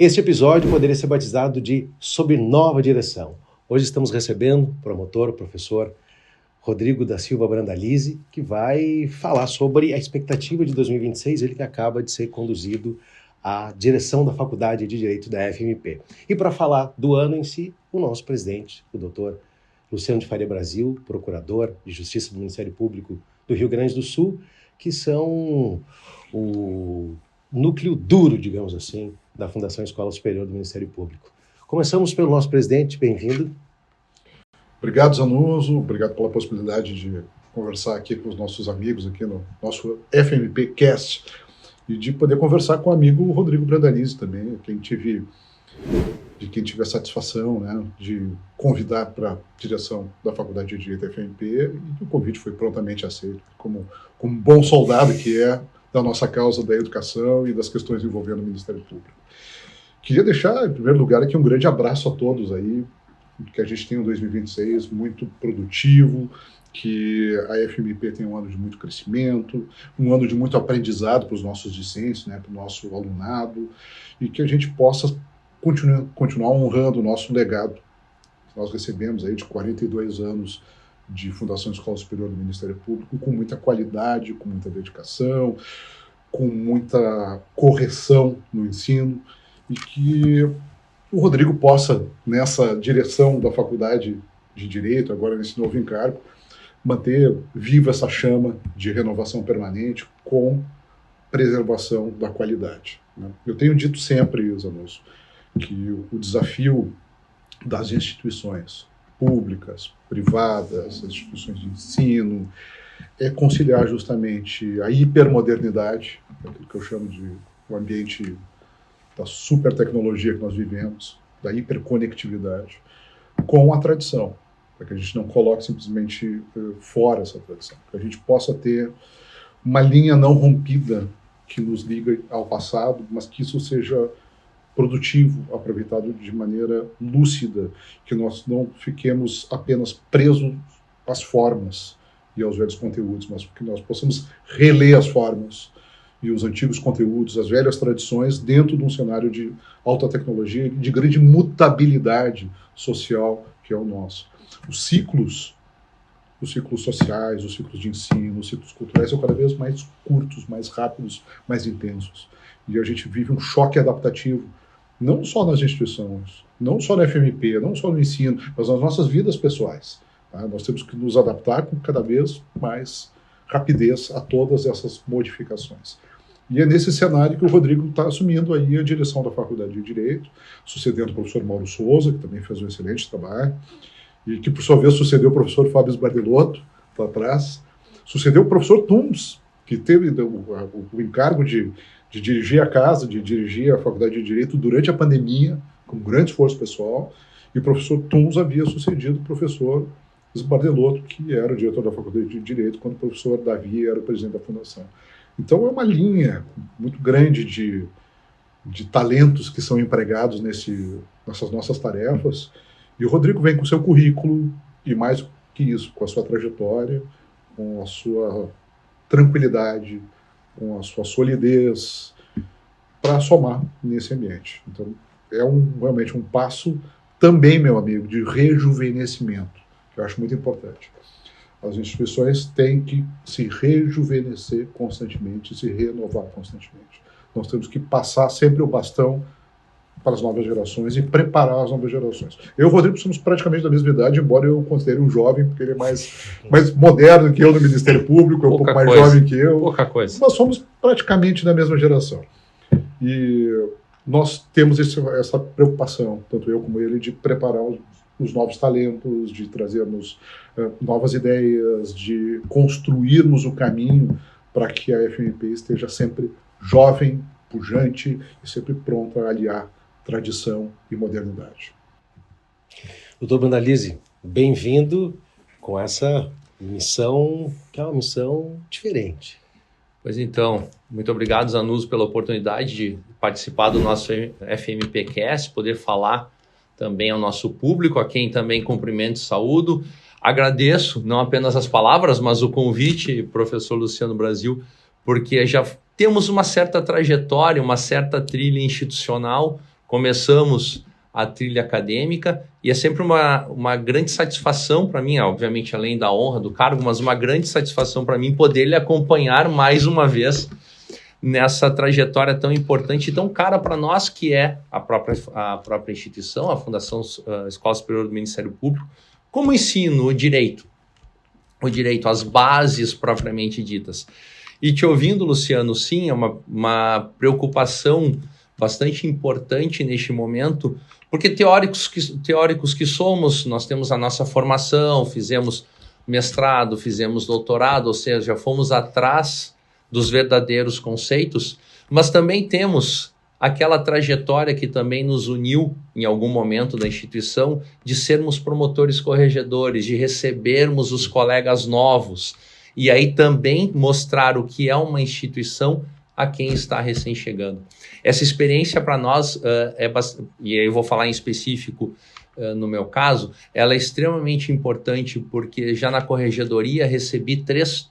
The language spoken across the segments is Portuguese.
Este episódio poderia ser batizado de Sob Nova Direção. Hoje estamos recebendo o promotor, o professor Rodrigo da Silva Brandalize, que vai falar sobre a expectativa de 2026, ele que acaba de ser conduzido à direção da Faculdade de Direito da FMP. E para falar do ano em si, o nosso presidente, o doutor Luciano de Faria Brasil, procurador de Justiça do Ministério Público do Rio Grande do Sul, que são o núcleo duro, digamos assim, da Fundação Escola Superior do Ministério Público. Começamos pelo nosso presidente, bem-vindo. Obrigado, Zanuso, obrigado pela possibilidade de conversar aqui com os nossos amigos aqui no nosso FMP Cast e de poder conversar com o amigo Rodrigo Brandalize também, de quem tive a satisfação, né, de convidar para a direção da Faculdade de Direito da FMP, e o convite foi prontamente aceito, como bom soldado que é da nossa causa da educação e das questões envolvendo o Ministério Público. Queria deixar, em primeiro lugar, aqui um grande abraço a todos aí, que a gente tenha um 2026 muito produtivo, que a FMP tenha um ano de muito crescimento, um ano de muito aprendizado para os nossos discentes, né, para o nosso alunado, e que a gente possa continuar honrando o nosso legado. Nós recebemos aí de 42 anos de Fundação Escola Superior do Ministério Público, com muita qualidade, com muita dedicação, com muita correção no ensino, e que o Rodrigo possa, nessa direção da Faculdade de Direito, agora nesse novo encargo, manter viva essa chama de renovação permanente com preservação da qualidade, né? Eu tenho dito sempre, Zanuso, que o desafio das instituições públicas, privadas, as instituições de ensino, é conciliar justamente a hipermodernidade, aquilo que eu chamo de o ambiente da super tecnologia que nós vivemos, da hiperconectividade, com a tradição, para que a gente não coloque simplesmente fora essa tradição, que a gente possa ter uma linha não rompida que nos liga ao passado, mas que isso seja produtivo, aproveitado de maneira lúcida, que nós não fiquemos apenas presos às formas e aos velhos conteúdos, mas que nós possamos reler as formas e os antigos conteúdos, as velhas tradições, dentro de um cenário de alta tecnologia, de grande mutabilidade social que é o nosso. Os ciclos sociais, os ciclos de ensino, os ciclos culturais são cada vez mais curtos, mais rápidos, mais intensos. E a gente vive um choque adaptativo, não só nas instituições, não só na FMP, não só no ensino, mas nas nossas vidas pessoais. Tá? Nós temos que nos adaptar com cada vez mais rapidez a todas essas modificações. E é nesse cenário que o Rodrigo está assumindo aí a direção da Faculdade de Direito, sucedendo o professor Mauro Souza, que também fez um excelente trabalho, e que, por sua vez, sucedeu o professor Fábio Sbardelotto, lá atrás, sucedeu o professor Tuns, que teve o encargo de dirigir a casa, de dirigir a Faculdade de Direito durante a pandemia, com grande esforço pessoal, e o professor Tuns havia sucedido o professor Sbardelotto, que era o diretor da Faculdade de Direito, quando o professor Davi era o presidente da Fundação. Então é uma linha muito grande de talentos que são empregados nessas nossas tarefas, e o Rodrigo vem com o seu currículo, e mais que isso, com a sua trajetória, com a sua tranquilidade, com a sua solidez, para somar nesse ambiente. Então é realmente um passo também, meu amigo, de rejuvenescimento, que eu acho muito importante. As instituições têm que se rejuvenescer constantemente, se renovar constantemente. Nós temos que passar sempre o bastão para as novas gerações e preparar as novas gerações. Eu e o Rodrigo somos praticamente da mesma idade, embora eu considere um jovem, porque ele é mais moderno que eu no Ministério Público, é um pouco mais jovem que eu. Pouca coisa. Nós somos praticamente da mesma geração. E nós temos essa preocupação, tanto eu como ele, de preparar os novos talentos, de trazermos novas ideias, de construirmos o caminho para que a FMP esteja sempre jovem, pujante e sempre pronta a aliar tradição e modernidade. Doutor Brandalize, bem-vindo com essa missão, que é uma missão diferente. Pois então, muito obrigado, Zanuso, pela oportunidade de participar do nosso FMPcast, poder falar também ao nosso público, a quem também cumprimento e saúdo. Agradeço não apenas as palavras, mas o convite, professor Luciano Brasil, porque já temos uma certa trajetória, uma certa trilha institucional começamos a trilha acadêmica, e é sempre uma grande satisfação para mim, obviamente além da honra do cargo, mas uma grande satisfação para mim poder lhe acompanhar mais uma vez nessa trajetória tão importante e tão cara para nós, que é a própria instituição, a Fundação Escola Superior do Ministério Público, como ensino o direito, as bases propriamente ditas. E te ouvindo, Luciano, sim, é uma preocupação bastante importante neste momento, porque teóricos que somos, nós temos a nossa formação, fizemos mestrado, fizemos doutorado, ou seja, fomos atrás dos verdadeiros conceitos, mas também temos aquela trajetória que também nos uniu em algum momento da instituição de sermos promotores corregedores, de recebermos os colegas novos e aí também mostrar o que é uma instituição a quem está recém-chegando. Essa experiência para nós e aí eu vou falar em específico no meu caso, ela é extremamente importante porque já na corregedoria recebi três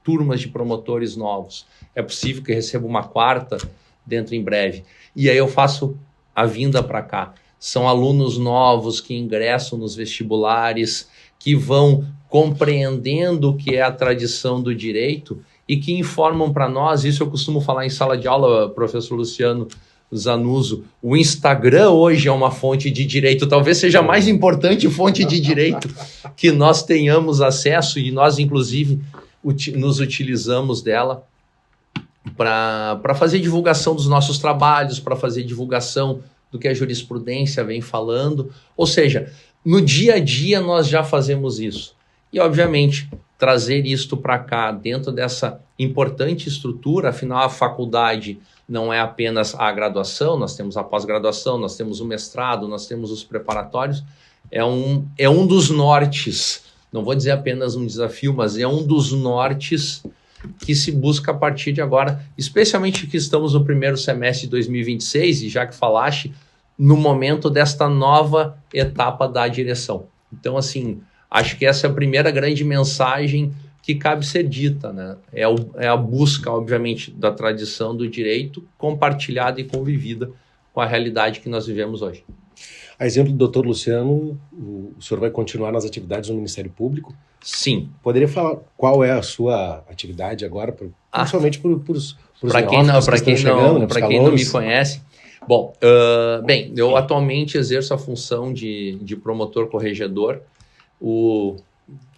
turmas de promotores novos. É possível que eu receba uma quarta dentro em breve. E aí eu faço a vinda para cá. São alunos novos que ingressam nos vestibulares, que vão compreendendo o que é a tradição do direito e que informam para nós, isso eu costumo falar em sala de aula, professor Luciano Zanuso, o Instagram hoje é uma fonte de direito, talvez seja a mais importante fonte de direito que nós tenhamos acesso e nós, inclusive, nos utilizamos dela para fazer divulgação dos nossos trabalhos, para fazer divulgação do que a jurisprudência vem falando. Ou seja, no dia a dia nós já fazemos isso. E, obviamente, trazer isto para cá dentro dessa importante estrutura, afinal a faculdade não é apenas a graduação, nós temos a pós-graduação, nós temos o mestrado, nós temos os preparatórios, é um dos nortes, não vou dizer apenas um desafio, mas é um dos nortes que se busca a partir de agora, especialmente que estamos no primeiro semestre de 2026, e já que falaste, no momento desta nova etapa da direção. Então, assim, acho que essa é a primeira grande mensagem que cabe ser dita, né? É a busca, obviamente, da tradição do direito compartilhada e convivida com a realidade que nós vivemos hoje. A exemplo do doutor Luciano, o senhor vai continuar nas atividades do Ministério Público? Sim. Poderia falar qual é a sua atividade agora, principalmente para os para quem não me conhece? Bom, eu atualmente exerço a função de promotor corregedor. O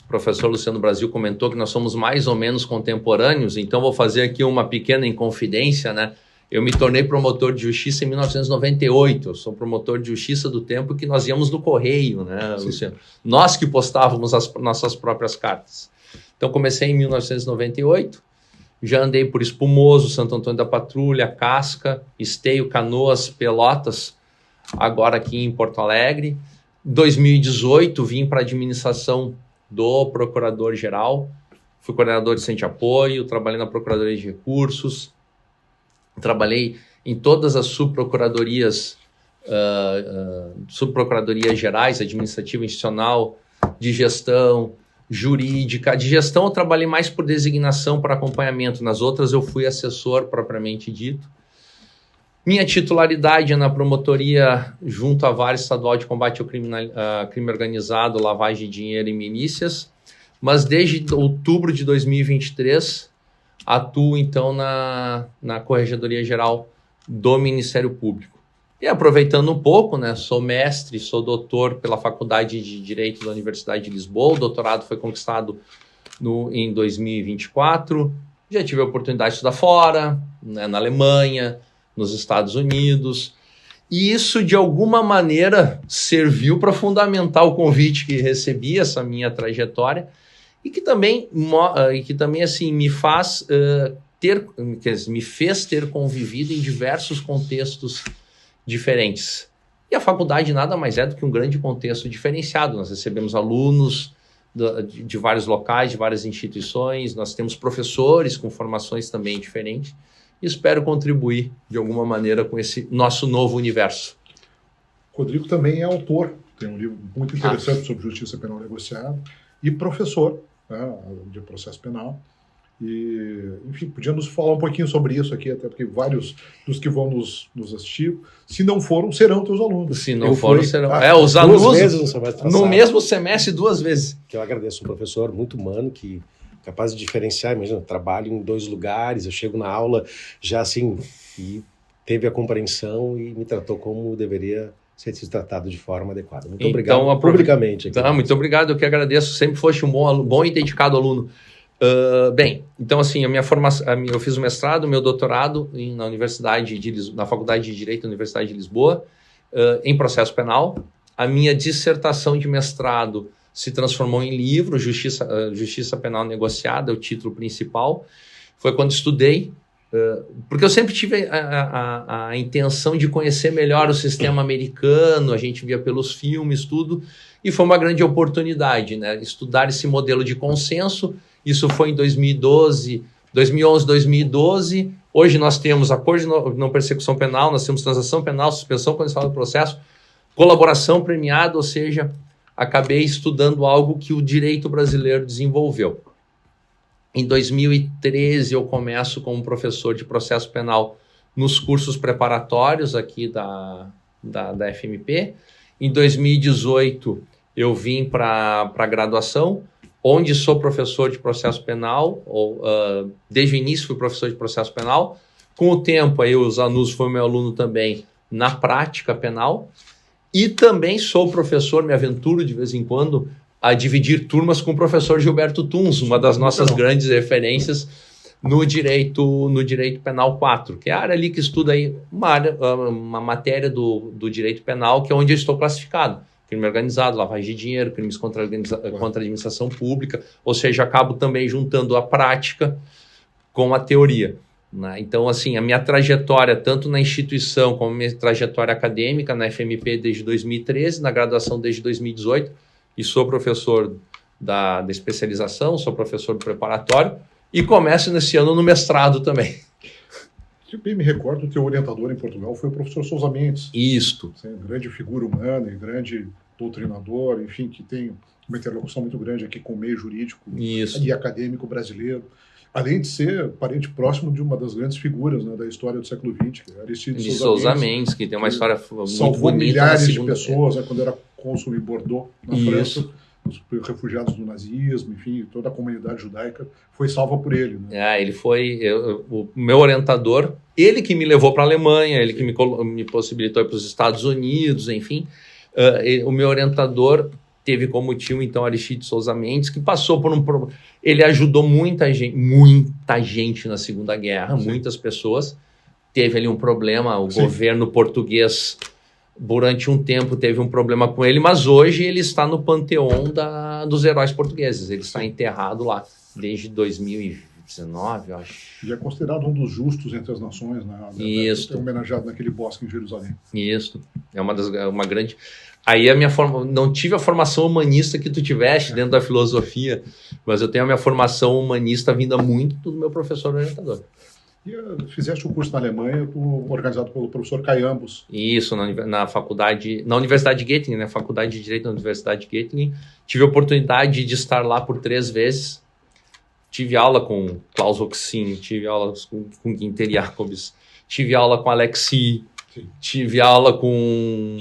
professor Luciano Brasil comentou que nós somos mais ou menos contemporâneos, então vou fazer aqui uma pequena inconfidência, né? Eu me tornei promotor de justiça em 1998, eu sou promotor de justiça do tempo que nós íamos no correio, né, Luciano? Nós que postávamos as nossas próprias cartas. Então comecei em 1998, já andei por Espumoso, Santo Antônio da Patrulha, Casca, Esteio, Canoas, Pelotas, agora aqui em Porto Alegre. Em 2018 vim para a administração do Procurador-Geral, fui coordenador de Centro de Apoio, trabalhei na Procuradoria de Recursos, trabalhei em todas as subprocuradorias gerais, administrativa, institucional, de gestão, jurídica. De gestão eu trabalhei mais por designação, para acompanhamento. Nas outras eu fui assessor propriamente dito. Minha titularidade é na promotoria junto à Vara Estadual de Combate ao Crime Organizado, Lavagem de Dinheiro e Milícias, mas desde outubro de 2023 atuo então na Corregedoria Geral do Ministério Público. E aproveitando um pouco, né, sou mestre, sou doutor pela Faculdade de Direito da Universidade de Lisboa, o doutorado foi conquistado em 2024, já tive a oportunidade de estudar fora, né, na Alemanha, nos Estados Unidos, e isso de alguma maneira serviu para fundamentar o convite que recebi, essa minha trajetória, e que também assim, me fez ter convivido em diversos contextos diferentes. E a faculdade nada mais é do que um grande contexto diferenciado. Nós recebemos alunos de vários locais, de várias instituições, nós temos professores com formações também diferentes, e espero contribuir de alguma maneira com esse nosso novo universo. Rodrigo também é autor, tem um livro muito interessante sobre justiça penal negociada, e professor, né, de processo penal, E, enfim, podíamos falar um pouquinho sobre isso aqui, até porque vários dos que vão nos assistir, se não foram, serão teus alunos. Se não foram, serão. Os duas alunos vezes no semestre no passado, mesmo semestre 2 vezes. que eu agradeço, um professor muito humano, que é capaz de diferenciar. Imagina, eu trabalho em 2 lugares, eu chego na aula já assim, e teve a compreensão e me tratou como deveria ser tratado de forma adequada. Muito obrigado publicamente. Aqui. Tá, muito obrigado, eu que agradeço. Sempre foste um bom e dedicado aluno. Bem, então assim, a minha formação, eu fiz o mestrado, meu doutorado na Faculdade de Direito da Universidade de Lisboa, em processo penal. A minha dissertação de mestrado se transformou em livro, Justiça Penal Negociada, é o título principal. Foi quando estudei, porque eu sempre tive a intenção de conhecer melhor o sistema americano, a gente via pelos filmes, tudo, e foi uma grande oportunidade, né? Estudar esse modelo de consenso. Isso foi em 2011, 2012. Hoje nós temos acordo de não persecução penal, nós temos transação penal, suspensão condicional do processo, colaboração premiada, ou seja, acabei estudando algo que o direito brasileiro desenvolveu. Em 2013 eu começo como professor de processo penal nos cursos preparatórios aqui da FMP. Em 2018 eu vim para a graduação, onde sou professor de processo penal, desde o início fui professor de processo penal. Com o tempo, aí o Zanuzzo foi meu aluno também na prática penal. E também sou professor, me aventuro de vez em quando a dividir turmas com o professor Gilberto Tuns, uma das nossas grandes referências no direito penal 4, que é a área ali que estuda aí uma matéria do direito penal, que é onde eu estou classificado. Crime organizado, lavagem de dinheiro, crimes contra a administração pública, ou seja, acabo também juntando a prática com a teoria, né? Então, assim, a minha trajetória, tanto na instituição como a minha trajetória acadêmica, na FMP desde 2013, na graduação desde 2018, e sou professor da especialização, sou professor do preparatório, e começo nesse ano no mestrado também. Se bem me recordo, o teu orientador em Portugal foi o professor Sousa Mendes. Isto. Grande figura humana e grande doutrinador, enfim, que tem uma interlocução muito grande aqui com o meio jurídico e acadêmico brasileiro. Além de ser parente próximo de uma das grandes figuras, né, da história do século XX, que é Aristides Sousa Mendes, que tem uma história muito salvou bonita. Milhares de pessoas, né, quando era cônsul em Bordeaux, na França, os refugiados do nazismo, enfim, toda a comunidade judaica foi salva por ele. Né? Ele foi o meu orientador, ele que me levou para a Alemanha, ele que me possibilitou ir para os Estados Unidos, enfim. O meu orientador teve como tio, então, Aristides Sousa Mendes, que passou por um problema. Ele ajudou muita gente na Segunda Guerra, muitas pessoas. Teve ali um problema, o governo português, durante um tempo, teve um problema com ele, mas hoje ele está no panteão dos heróis portugueses. Ele está enterrado lá desde 2019, eu acho. E é considerado um dos justos entre as nações, né? Isso. É homenageado naquele bosque em Jerusalém. Isso. É uma grande... Aí não tive a formação humanista que tu tiveste dentro da filosofia, mas eu tenho a minha formação humanista vinda muito do meu professor orientador. E fizeste o curso na Alemanha, organizado pelo professor Kai Ambos. Isso, na Universidade de Göttingen, na Faculdade de Direito da Universidade de Göttingen. Tive a oportunidade de estar lá por 3 vezes. Tive aula com Klaus Oxin, tive aula com Guinter Jacobs, tive aula com Alexi. Sim. Tive aula com...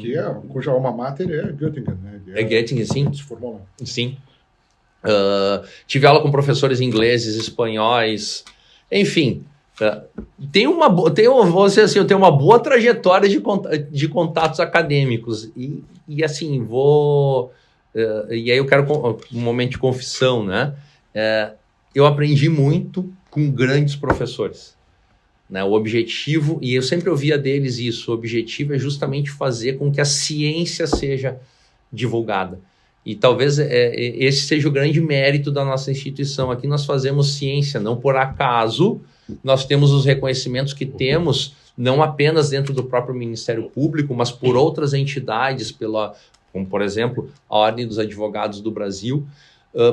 Cuja alma mater é Göttingen, né? É Göttingen, sim. Se formou lá. Sim. Tive aula com professores ingleses, espanhóis, enfim. Tenho uma boa trajetória de contatos acadêmicos. E assim, e aí eu quero um momento de confissão, né? Eu aprendi muito com grandes professores. Né, o objetivo, e eu sempre ouvia deles isso, o objetivo é justamente fazer com que a ciência seja divulgada. E talvez esse seja o grande mérito da nossa instituição. Aqui nós fazemos ciência, não por acaso, nós temos os reconhecimentos que temos, não apenas dentro do próprio Ministério Público, mas por outras entidades, como por exemplo, a Ordem dos Advogados do Brasil,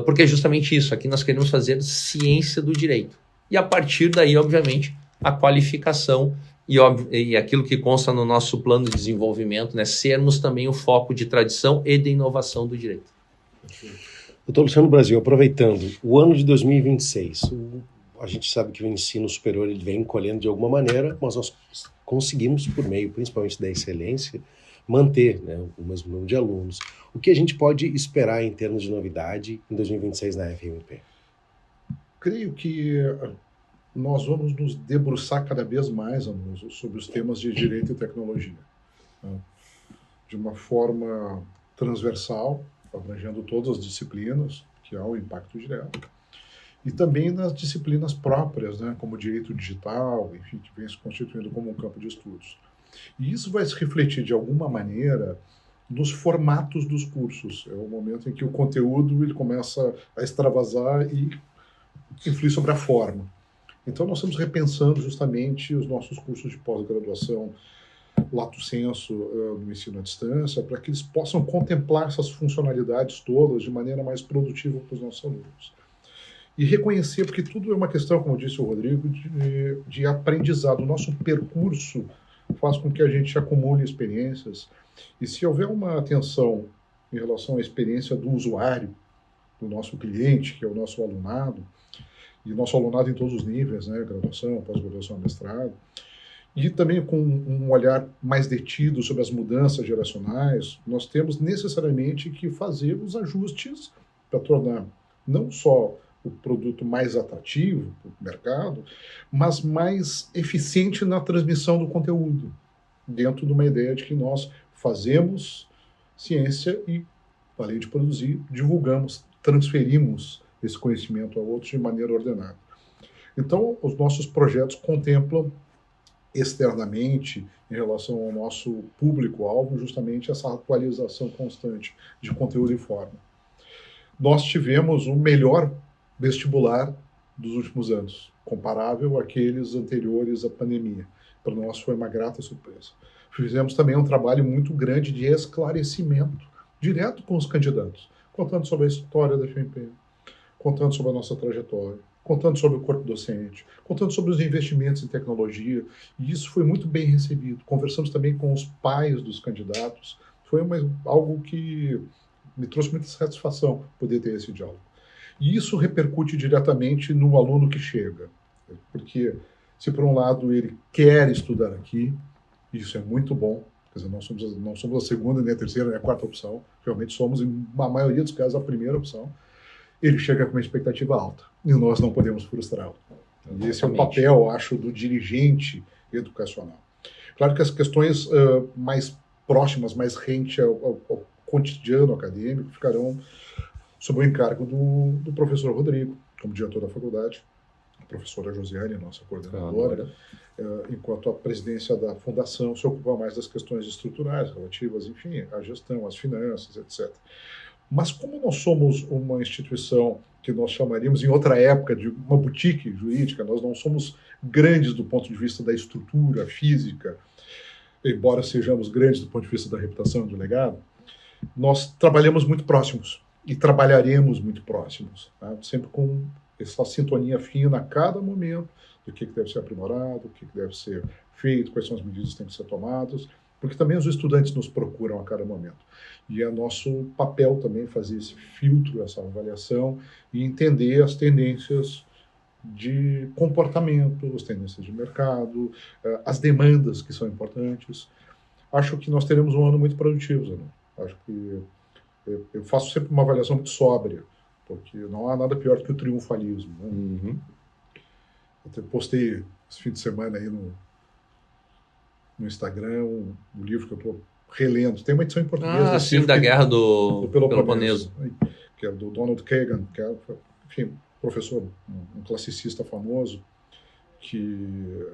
porque é justamente isso, aqui nós queremos fazer ciência do direito. E a partir daí, obviamente, a qualificação e aquilo que consta no nosso plano de desenvolvimento, né, sermos também o foco de tradição e de inovação do direito. Doutor Luciano Brasil, aproveitando o ano de 2026, a gente sabe que o ensino superior ele vem encolhendo de alguma maneira, mas nós conseguimos, por meio principalmente da excelência, manter, né, o mesmo número de alunos. O que a gente pode esperar em termos de novidade em 2026 na FMP? Creio que nós vamos nos debruçar cada vez mais, Anuso, sobre os temas de direito e tecnologia, né, de uma forma transversal, abrangendo todas as disciplinas que há um impacto direto, e também nas disciplinas próprias, né, como direito digital, enfim, que vem se constituindo como um campo de estudos. E isso vai se refletir, de alguma maneira, nos formatos dos cursos. É o momento em que o conteúdo ele começa a extravasar e influir sobre a forma. Então, nós estamos repensando justamente os nossos cursos de pós-graduação, lato sensu, no ensino à distância, para que eles possam contemplar essas funcionalidades todas de maneira mais produtiva para os nossos alunos. E reconhecer, porque tudo é uma questão, como disse o Rodrigo, de aprendizado. O nosso percurso faz com que a gente acumule experiências, e se houver uma atenção em relação à experiência do usuário, do nosso cliente, que é o nosso alunado, e nosso alunado em todos os níveis, né, graduação, pós-graduação, mestrado, e também com um olhar mais detido sobre as mudanças geracionais, nós temos necessariamente que fazer os ajustes para tornar não só o produto mais atrativo para o mercado, mas mais eficiente na transmissão do conteúdo, dentro de uma ideia de que nós fazemos ciência e, além de produzir, divulgamos, transferimos esse conhecimento a outros de maneira ordenada. Então, os nossos projetos contemplam externamente, em relação ao nosso público-alvo, justamente essa atualização constante de conteúdo e forma. Nós tivemos o melhor vestibular dos últimos anos, comparável àqueles anteriores à pandemia. Para nós foi uma grata surpresa. Fizemos também um trabalho muito grande de esclarecimento, direto com os candidatos, contando sobre a história da FMP, contando sobre a nossa trajetória, contando sobre o corpo docente, contando sobre os investimentos em tecnologia, e isso foi muito bem recebido. Conversamos também com os pais dos candidatos, foi algo que me trouxe muita satisfação poder ter esse diálogo. E isso repercute diretamente no aluno que chega, porque se por um lado ele quer estudar aqui, isso é muito bom, quer dizer, não somos a segunda, nem a terceira, nem a quarta opção, realmente somos, em uma maioria dos casos, a primeira opção, ele chega com uma expectativa alta, e nós não podemos frustrá-lo. E esse é o papel, acho, do dirigente educacional. Claro que as questões mais próximas, mais rente ao cotidiano acadêmico, ficarão sob o encargo do professor Rodrigo, como diretor da faculdade, a professora Josiane, nossa coordenadora, enquanto a presidência da fundação se ocupa mais das questões estruturais, relativas, enfim, à gestão, às finanças, etc. Mas como nós somos uma instituição que nós chamaríamos, em outra época, de uma boutique jurídica, nós não somos grandes do ponto de vista da estrutura física, embora sejamos grandes do ponto de vista da reputação e do legado, nós trabalhamos muito próximos e trabalharemos muito próximos, tá? Sempre com essa sintonia fina a cada momento do que deve ser aprimorado, o que deve ser feito, quais são as medidas que têm que ser tomadas, porque também os estudantes nos procuram a cada momento. E é nosso papel também fazer esse filtro, essa avaliação e entender as tendências de comportamento, as tendências de mercado, as demandas que são importantes. Acho que nós teremos um ano muito produtivo, Zé. Acho que eu faço sempre uma avaliação muito sóbria, porque não há nada pior do que o triunfalismo, né? Uhum. Eu postei esse fim de semana aí no Instagram um livro que eu estou relendo. Tem uma edição em português. Sim, da Guerra do Peloponeso. Que é do Donald Kagan, que é, enfim, professor, um classicista famoso, que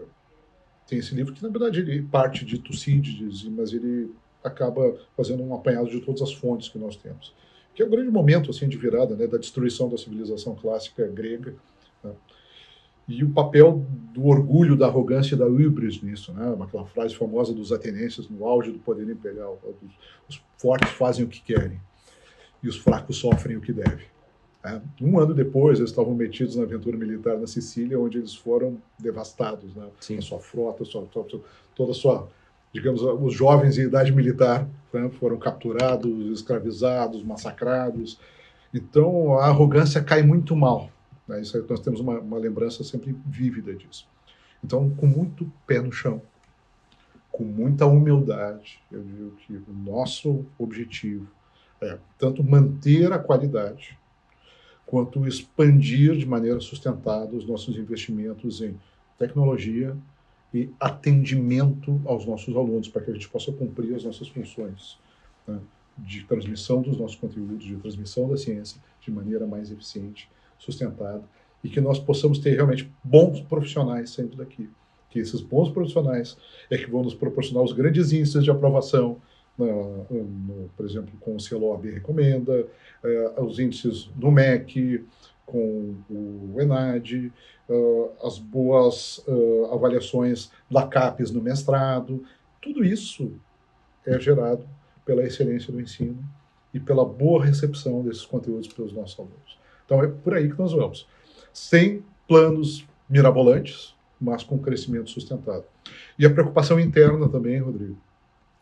tem esse livro que, na verdade, ele parte de Tucídides, mas ele acaba fazendo um apanhado de todas as fontes que nós temos. Que é um grande momento assim, de virada, né, da destruição da civilização clássica grega, né? E o papel do orgulho, da arrogância e da híbris nisso, né? Aquela frase famosa dos atenienses no auge do poder imperial: os fortes fazem o que querem e os fracos sofrem o que devem. Um ano depois, eles estavam metidos na aventura militar na Sicília, onde eles foram devastados, né? A sua frota, toda a sua, digamos, os jovens em idade militar, né, foram capturados, escravizados, massacrados. Então, a arrogância cai muito mal Né? Isso aí, nós temos uma lembrança sempre vívida disso. Então, com muito pé no chão, com muita humildade, eu digo que o nosso objetivo é tanto manter a qualidade, quanto expandir de maneira sustentada os nossos investimentos em tecnologia e atendimento aos nossos alunos, para que a gente possa cumprir as nossas funções, né, de transmissão dos nossos conteúdos, de transmissão da ciência de maneira mais eficiente, sustentada, e que nós possamos ter realmente bons profissionais saindo daqui. Que esses bons profissionais é que vão nos proporcionar os grandes índices de aprovação, por exemplo, com o selo OAB Recomenda, os índices do MEC, com o ENAD, as boas avaliações da CAPES no mestrado. Tudo isso é gerado pela excelência do ensino e pela boa recepção desses conteúdos pelos nossos alunos. Então é por aí que nós vamos. Sem planos mirabolantes, mas com crescimento sustentado. E a preocupação interna também, Rodrigo,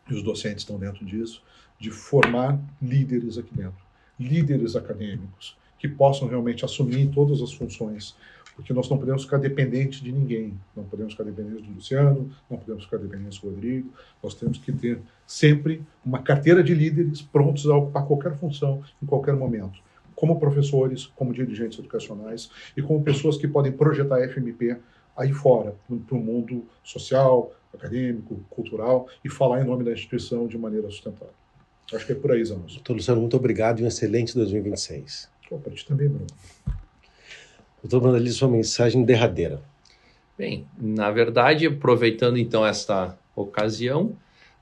e os docentes estão dentro disso, de formar líderes aqui dentro, líderes acadêmicos, que possam realmente assumir todas as funções, porque nós não podemos ficar dependentes de ninguém, não podemos ficar dependentes do Luciano, não podemos ficar dependentes do Rodrigo, nós temos que ter sempre uma carteira de líderes prontos a ocupar qualquer função, em qualquer momento, como professores, como dirigentes educacionais e como pessoas que podem projetar a FMP aí fora, para o mundo social, acadêmico, cultural, e falar em nome da instituição de maneira sustentável. Acho que é por aí, Zanussi. Doutor Luciano, muito obrigado e um excelente 2026. Para ti também, Bruno. Doutor Brandalize, sua mensagem derradeira. Bem, na verdade, aproveitando então esta ocasião,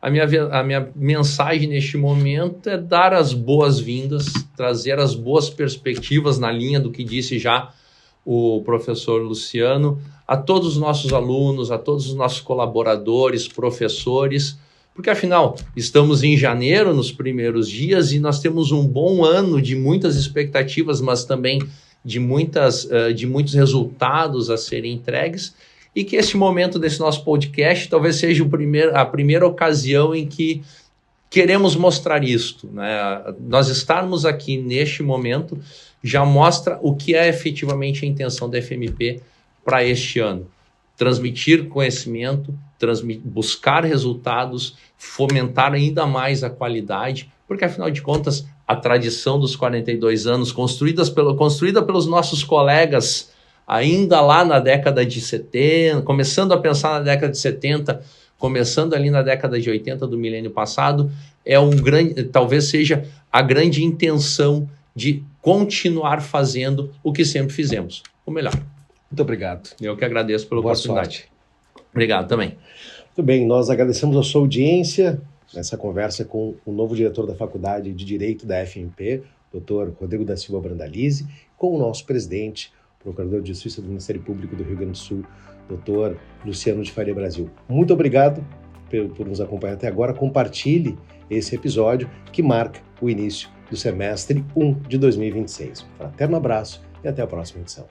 a minha mensagem neste momento é dar as boas-vindas, trazer as boas perspectivas na linha do que disse já o professor Luciano, a todos os nossos alunos, a todos os nossos colaboradores, professores, porque afinal estamos em janeiro, nos primeiros dias, e nós temos um bom ano de muitas expectativas, mas também de muitos resultados a serem entregues, e que esse momento desse nosso podcast talvez seja a primeira ocasião em que queremos mostrar isto, né? Nós estarmos aqui neste momento já mostra o que é efetivamente a intenção da FMP para este ano. Transmitir conhecimento, buscar resultados, fomentar ainda mais a qualidade, porque afinal de contas a tradição dos 42 anos, construída pelos nossos colegas ainda lá na década de 70, começando a pensar na década de 70, começando ali na década de 80 do milênio passado, talvez seja a grande intenção de continuar fazendo o que sempre fizemos, o melhor. Muito obrigado. Eu que agradeço pela Boa oportunidade. Sorte. Obrigado também. Muito bem, nós agradecemos a sua audiência nessa conversa com o novo diretor da Faculdade de Direito da FMP, Dr. Rodrigo da Silva Brandalize, com o nosso presidente, Procurador de Justiça do Ministério Público do Rio Grande do Sul, Dr. Luciano de Faria Brasil. Muito obrigado por nos acompanhar até agora. Compartilhe esse episódio que marca o início do semestre 1 de 2026. Um fraterno abraço e até a próxima edição.